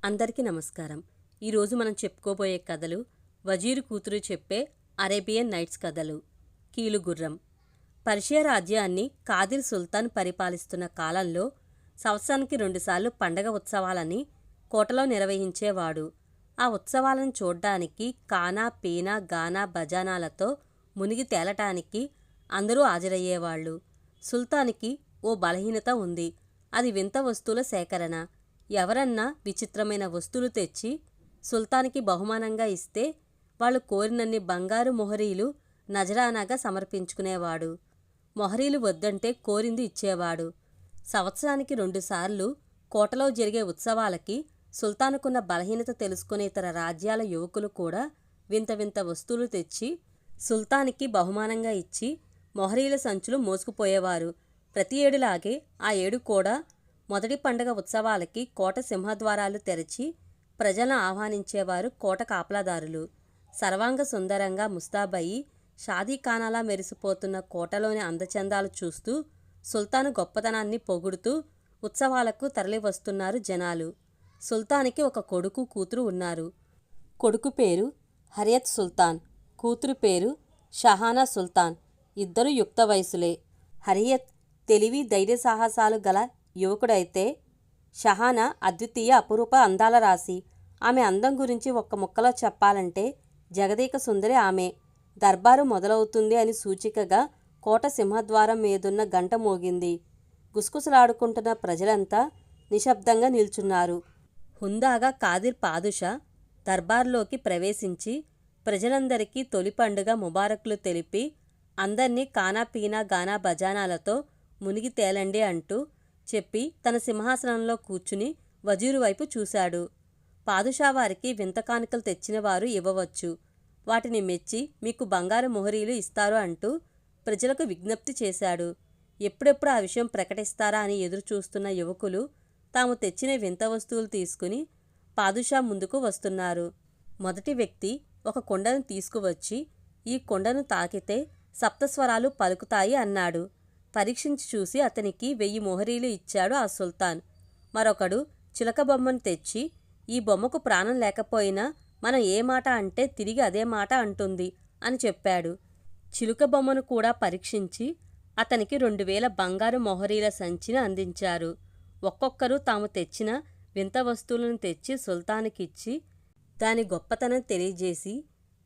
అందరికీ నమస్కారం. ఈరోజు మనం చెప్పుకోబోయే కథలు వజీరు కూతురు చెప్పే అరేబియన్ నైట్స్ కథలు. కీలుగుర్రం. పర్షియా రాజ్యాన్ని కాదిర్ సుల్తాన్ పరిపాలిస్తున్న కాలంలో సంవత్సరానికి 2 సార్లు పండగ ఉత్సవాలని కోటలో నిర్వహించేవాడు. ఆ ఉత్సవాలను చూడ్డానికి కానా పీనా గానా బజానాలతో మునిగి తేలటానికి అందరూ హాజరయ్యేవాళ్లు. సుల్తాన్కి ఓ బలహీనత ఉంది. అది వింత వస్తువుల సేకరణ. ఎవరన్నా విచిత్రమైన వస్తువులు తెచ్చి సుల్తాన్కి బహుమానంగా ఇస్తే వాళ్ళు కోరినన్ని బంగారు మొహరీలు నజరానాగా సమర్పించుకునేవాడు. మొహరీలు వద్దంటే కోరింది ఇచ్చేవాడు. సంవత్సరానికి 2 సార్లు కోటలో జరిగే ఉత్సవాలకి సుల్తానుకున్న బలహీనత తెలుసుకునే ఇతర రాజ్యాల యువకులు కూడా వింత వింత వస్తువులు తెచ్చి సుల్తాన్కి బహుమానంగా ఇచ్చి మొహరీల సంచులు మోసుకుపోయేవారు. ప్రతి ఏడులాగే ఆ ఏడు కూడా మొదటి పండుగ ఉత్సవాలకి కోట సింహద్వారాలు తెరచి ప్రజలను ఆహ్వానించేవారు కోట కాపలాదారులు. సర్వాంగ సుందరంగా ముస్తాబయి షాదీఖానాలా మెరిసిపోతున్న కోటలోని అందచందాలు చూస్తూ సుల్తాను గొప్పతనాన్ని పొగుడుతూ ఉత్సవాలకు తరలివస్తున్నారు జనాలు. సుల్తాన్కి ఒక కొడుకు కూతురు ఉన్నారు. కొడుకు పేరు హరియత్ సుల్తాన్, కూతురు పేరు షహానా సుల్తాన్. ఇద్దరు యుక్త వయసులే. హరియత్ తెలివి ధైర్య సాహసాలు గల యువకుడైతే షహానా అద్వితీయ అపురూప అందాల రాశి. ఆమె అందం గురించి ఒక్క ముక్కలో చెప్పాలంటే జగదేక సుందరి ఆమె. దర్బారు మొదలవుతుంది అని సూచికగా కోట సింహద్వారం మీదున్న గంట మోగింది. గుసగుసలాడుకుంటున్న ప్రజలంతా నిశ్శబ్దంగా నిల్చున్నారు. హుందాగా కాదిర్ పాదుషా దర్బార్లోకి ప్రవేశించి ప్రజలందరికీ తొలి పండుగ ముబారక్లు తెలిపి అందర్నీ కానా పీనా గానా బజానాలతో మునిగి తేలండి అంటూ చెప్పి తన సింహాసనంలో కూర్చుని వజీరు వైపు చూశాడు. పాదుషా వారికి వింత కానుకలు తెచ్చిన వారు ఇవ్వవచ్చు, వాటిని మెచ్చి మీకు బంగారు మొహరీలు ఇస్తారు అంటూ ప్రజలకు విజ్ఞప్తి చేశాడు. ఎప్పుడెప్పుడు ఆ విషయం ప్రకటిస్తారా అని ఎదురు చూస్తున్న యువకులు తాము తెచ్చిన వింత వస్తువులు తీసుకుని పాదుషా ముందుకు వస్తున్నారు. మొదటి వ్యక్తి ఒక కొండను తీసుకువచ్చి ఈ కొండను తాకితే సప్తస్వరాలు పలుకుతాయి అన్నాడు. పరీక్షించి చూసి అతనికి 1000 మొహరీలు ఇచ్చాడు ఆ సుల్తాన్. మరొకడు చిలక బొమ్మను తెచ్చి ఈ బొమ్మకు ప్రాణం లేకపోయినా మనం ఏ మాట అంటే తిరిగి అదే మాట అంటుంది అని చెప్పాడు. చిలుక బొమ్మను కూడా పరీక్షించి అతనికి 2000 బంగారు మొహరీల సంచిని అందించారు. ఒక్కొక్కరు తాము తెచ్చిన వింత వస్తువులను తెచ్చి సుల్తానుకిచ్చి దాని గొప్పతనం తెలియజేసి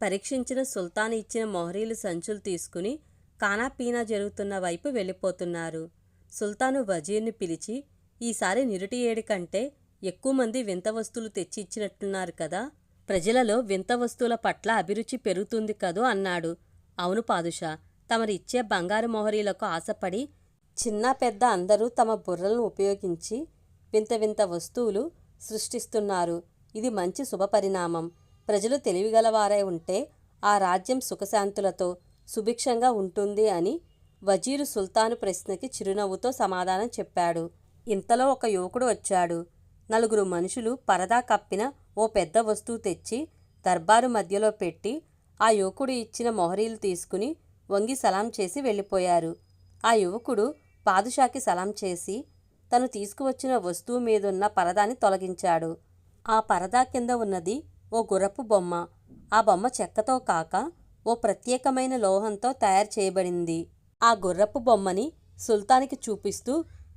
పరీక్షించిన సుల్తాన్ ఇచ్చిన మొహరీలు సంచులు తీసుకుని కానాపీనా జరుగుతున్న వైపు వెళ్ళిపోతున్నారు. సుల్తాను వజీర్ని పిలిచి ఈసారి నిరుటి ఏడు కంటే ఎక్కువ మంది వింత వస్తువులు తెచ్చి ఇచ్చినట్టున్నారు కదా, ప్రజలలో వింత వస్తువుల పట్ల అభిరుచి పెరుగుతుంది కదూ అన్నాడు. అవును పాదుషా, తమరు ఇచ్చే బంగారు మొహరీలకు ఆశపడి చిన్న పెద్ద అందరూ తమ బుర్రలను ఉపయోగించి వింత వింత వస్తువులు సృష్టిస్తున్నారు. ఇది మంచి శుభపరిణామం. ప్రజలు తెలివిగలవారై ఉంటే ఆ రాజ్యం సుఖశాంతులతో సుభిక్షంగా ఉంటుంది అని వజీరు సుల్తాను ప్రశ్నకి చిరునవ్వుతో సమాధానం చెప్పాడు. ఇంతలో ఒక యువకుడు వచ్చాడు. 4 మనుషులు పరదా కప్పిన ఓ పెద్ద వస్తువు తెచ్చి దర్బారు మధ్యలో పెట్టి ఆ యువకుడు ఇచ్చిన మొహరీలు తీసుకుని వంగి సలాం చేసి వెళ్ళిపోయారు. ఆ యువకుడు పాదుషాకి సలాం చేసి తను తీసుకువచ్చిన వస్తువు మీదున్న పరదాని తొలగించాడు. ఆ పరదా కింద ఉన్నది ఓ గుర్రపు బొమ్మ. ఆ బొమ్మ చెక్కతో కాక ఓ ప్రత్యేకమైన లోహంతో తయారు చేయబడింది. ఆ గుర్రపు బొమ్మని సుల్తాన్కి చూపిస్తూ,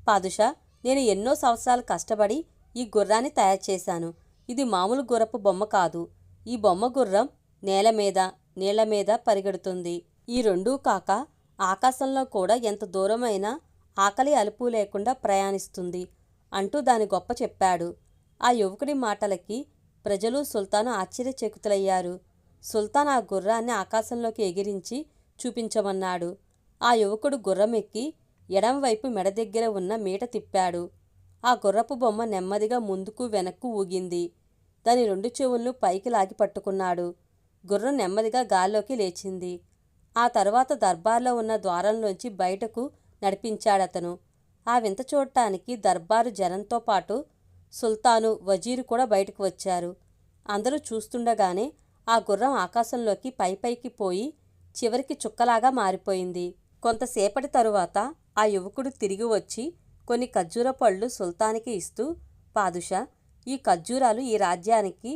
పాదుషా, నేను ఎన్నో సంవత్సరాలు కష్టపడి ఈ గుర్రాన్ని తయారు చేశాను. ఇది మామూలు గుర్రపు బొమ్మ కాదు. ఈ బొమ్మ గుర్రం నేల మీద నీళ్ల మీద పరిగెడుతుంది. ఈ రెండూ కాక ఆకాశంలో కూడా ఎంత దూరమైనా ఆకలి అలుపు లేకుండా ప్రయాణిస్తుంది అంటూ దాని గొప్ప చెప్పాడు. ఆ యువకుడి మాటలకి ప్రజలు సుల్తాను ఆశ్చర్యచకితులయ్యారు. సుల్తాన్ ఆ గుర్రాన్ని ఆకాశంలోకి ఎగిరించి చూపించమన్నాడు. ఆ యువకుడు గుర్రం ఎక్కి ఎడంవైపు మెడ దగ్గర ఉన్న మీట తిప్పాడు. ఆ గుర్రపు బొమ్మ నెమ్మదిగా ముందుకు వెనక్కు ఊగింది. దాని 2 చెవులను పైకి లాగి పట్టుకున్నాడు. గుర్రం నెమ్మదిగా గాల్లోకి లేచింది. ఆ తరువాత దర్బార్లో ఉన్న ద్వారంలోంచి బయటకు నడిపించాడతను. ఆ వింత చూడటానికి దర్బారు జనంతో పాటు సుల్తాను వజీరు కూడా బయటకు వచ్చారు. అందరూ చూస్తుండగానే ఆ గుర్రం ఆకాశంలోకి పైపైకి పోయి చివరికి చుక్కలాగా మారిపోయింది. కొంతసేపటి తరువాత ఆ యువకుడు తిరిగి వచ్చి కొన్ని ఖర్జూర పళ్ళు సుల్తాన్కి ఇస్తూ, పాదుషా, ఈ ఖర్జూరాలు ఈ రాజ్యానికి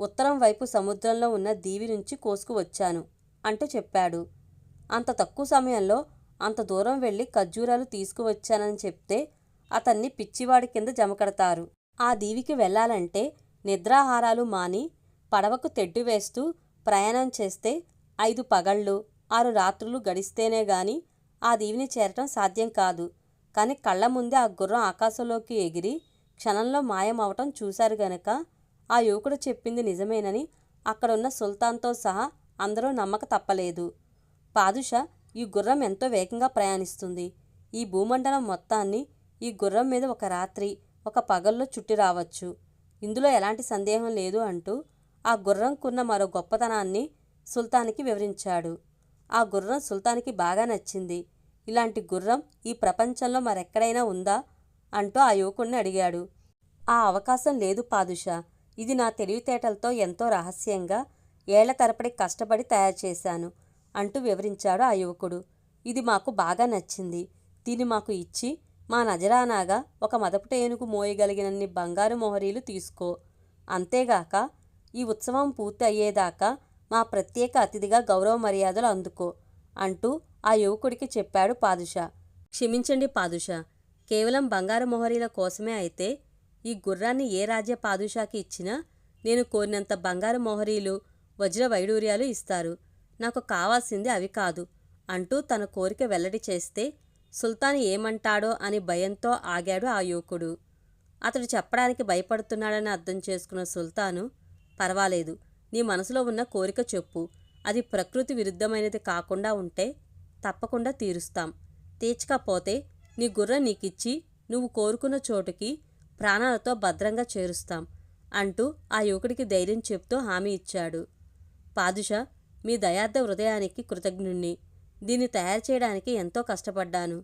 ఉత్తరం వైపు సముద్రంలో ఉన్న దీవి నుంచి కోసుకువచ్చాను అంటూ చెప్పాడు. అంత తక్కువ సమయంలో అంత దూరం వెళ్ళి ఖర్జూరాలు తీసుకువచ్చానని చెప్తే అతన్ని పిచ్చివాడి కింద జమకడతారు. ఆ దీవికి వెళ్ళాలంటే నిద్రాహారాలు మాని పడవకు తెడ్డు వేస్తూ ప్రయాణం చేస్తే 5 పగళ్ళు 6 రాత్రులు గడిస్తేనే గాని ఆ దీవిని చేరటం సాధ్యం కాదు. కానీ కళ్ళ ముందే ఆ గుర్రం ఆకాశంలోకి ఎగిరి క్షణంలో మాయమవటం చూశారు గనక ఆ యువకుడు చెప్పింది నిజమేనని అక్కడున్న సుల్తాన్తో సహా అందరూ నమ్మక తప్పలేదు. పాదుషా, ఈ గుర్రం ఎంతో వేగంగా ప్రయాణిస్తుంది. ఈ భూమండలం మొత్తాన్ని ఈ గుర్రం మీద ఒక రాత్రి ఒక పగల్లో చుట్టి రావచ్చు. ఇందులో ఎలాంటి సందేహం లేదు అంటూ ఆ గుర్రంకున్న మరో గొప్పతనాన్ని సుల్తాన్కి వివరించాడు. ఆ గుర్రం సుల్తాన్కి బాగా నచ్చింది. ఇలాంటి గుర్రం ఈ ప్రపంచంలో మరెక్కడైనా ఉందా అంటూ ఆ యువకుడిని అడిగాడు. ఆ అవకాశం లేదు పాదుషా. ఇది నా తెలివితేటలతో ఎంతో రహస్యంగా ఏళ్ల తరబడి కష్టపడి తయారు చేశాను అంటూ వివరించాడు ఆ యువకుడు. ఇది మాకు బాగా నచ్చింది. దీన్ని మాకు ఇచ్చి మా నజరానాగా ఒక మదపుట ఏనుగు మోయగలిగినన్ని బంగారు మొహరీలు తీసుకో. అంతేగాక ఈ ఉత్సవం పూర్తి అయ్యేదాకా మా ప్రత్యేక అతిథిగా గౌరవ మర్యాదలు అందుకో అంటూ ఆ యువకుడికి చెప్పాడు పాదుషా. క్షమించండి పాదుషా, కేవలం బంగారు మొహరీల కోసమే అయితే ఈ గుర్రాన్ని ఏ రాజ్య పాదుషాకి ఇచ్చినా నేను కోరినంత బంగారు మొహరీలు వజ్ర వైడూర్యాలు ఇస్తారు. నాకు కావాల్సింది అవి కాదు అంటూ తన కోరిక వెల్లడి చేస్తే సుల్తాన్ ఏమంటాడో అని భయంతో ఆగాడు ఆ యువకుడు. అతడు చెప్పడానికి భయపడుతున్నాడని అర్థం చేసుకున్న సుల్తాను, పర్వాలేదు, నీ మనసులో ఉన్న కోరిక చెప్పు. అది ప్రకృతి విరుద్ధమైనది కాకుండా ఉంటే తప్పకుండా తీరుస్తాం. తీర్చకపోతే నీ గుర్రం నీకిచ్చి నువ్వు కోరుకున్న చోటుకి ప్రాణాలతో భద్రంగా చేరుస్తాం అంటూ ఆ యువకుడికి ధైర్యం చెప్తూ హామీ ఇచ్చాడు. పాదుషా, మీ దయార్థ హృదయానికి కృతజ్ఞుణ్ణి. దీన్ని తయారు చేయడానికి ఎంతో కష్టపడ్డాను.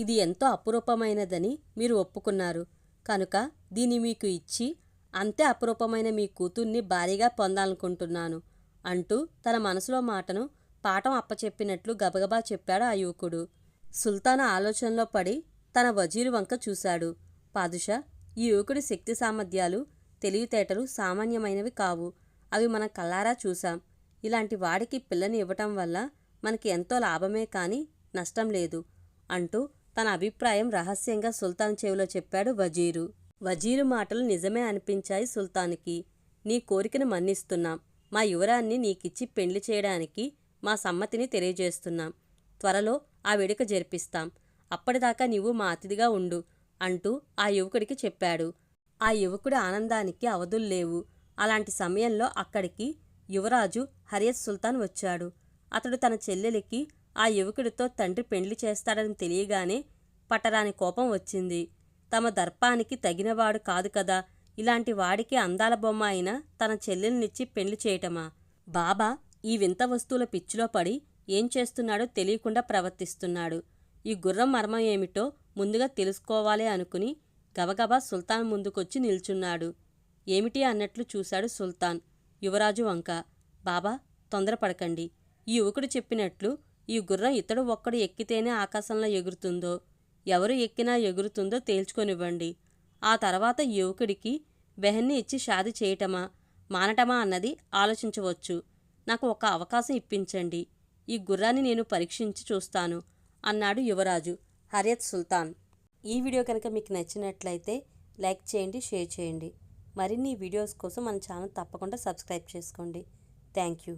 ఇది ఎంతో అపురూపమైనదని మీరు ఒప్పుకున్నారు కనుక దీన్ని మీకు ఇచ్చి అంతే అపురూపమైన మీ కూతుర్ని భారీగా పొందాలనుకుంటున్నాను అంటూ తన మనసులో మాటను పాఠం అప్పచెప్పినట్లు గబగబా చెప్పాడు ఆ యువకుడు. సుల్తాన్ ఆలోచనలో పడి తన వజీరు వంక చూశాడు. పాదుషా, ఈ యువకుడి శక్తి సామర్థ్యాలు తెలివితేటలు సామాన్యమైనవి కావు. అవి మనం కళ్ళారా చూశాం. ఇలాంటి వాడికి పిల్లని ఇవ్వటం వల్ల మనకి ఎంతో లాభమే కానీ నష్టం లేదు అంటూ తన అభిప్రాయం రహస్యంగా సుల్తాన్ చెవిలో చెప్పాడు వజీరు. వజీరు మాటలు నిజమే అనిపించాయి సుల్తాన్కి. నీ కోరికను మన్నిస్తున్నాం. మా యువరాన్ని నీకిచ్చి పెండ్లి చేయడానికి మా సమ్మతిని తెలియజేస్తున్నాం. త్వరలో ఆ వేడుక జరిపిస్తాం. అప్పటిదాకా నీవు మా అతిథిగా ఉండు అంటూ ఆ యువకుడికి చెప్పాడు. ఆ యువకుడి ఆనందానికి అవధుల్లేవు. అలాంటి సమయంలో అక్కడికి యువరాజు హరియత్ సుల్తాన్ వచ్చాడు. అతడు తన చెల్లెలికి ఆ యువకుడితో తండ్రి పెండ్లి చేస్తాడని తెలియగానే పట్టరాని కోపం వచ్చింది. తమ దర్పానికి తగినవాడు కాదు కదా, ఇలాంటి వాడికి అందాల బొమ్మ అయినా తన చెల్లెల్నిచ్చి పెండ్లి చేయటమా? బాబా ఈ వింత వస్తువుల పిచ్చిలో పడి ఏం చేస్తున్నాడో తెలియకుండా ప్రవర్తిస్తున్నాడు. ఈ గుర్రం మర్మం ఏమిటో ముందుగా తెలుసుకోవాలి అనుకుని గబగబా సుల్తాన్ ముందుకొచ్చి నిల్చున్నాడు. ఏమిటి అన్నట్లు చూశాడు సుల్తాన్ యువరాజు వంక. బాబా, తొందరపడకండి. ఈ యువకుడు చెప్పినట్లు ఈ గుర్రం ఇతడు ఒక్కడు ఎక్కితేనే ఆకాశంలో ఎగురుతుందో, ఎవరు ఎక్కినా ఎగురుతుందో తేల్చుకొనివ్వండి. ఆ తర్వాత ఈ యువకుడికి బెహన్ని ఇచ్చి షాది చేయటమా మానటమా అన్నది ఆలోచించవచ్చు. నాకు ఒక అవకాశం ఇప్పించండి. ఈ గుర్రాన్ని నేను పరీక్షించి చూస్తాను అన్నాడు యువరాజు హరియత్ సుల్తాన్. ఈ వీడియో కనుక మీకు నచ్చినట్లయితే లైక్ చేయండి, షేర్ చేయండి. మరిన్ని వీడియోస్ కోసం మన ఛానల్ తప్పకుండా సబ్స్క్రైబ్ చేసుకోండి. Thank you.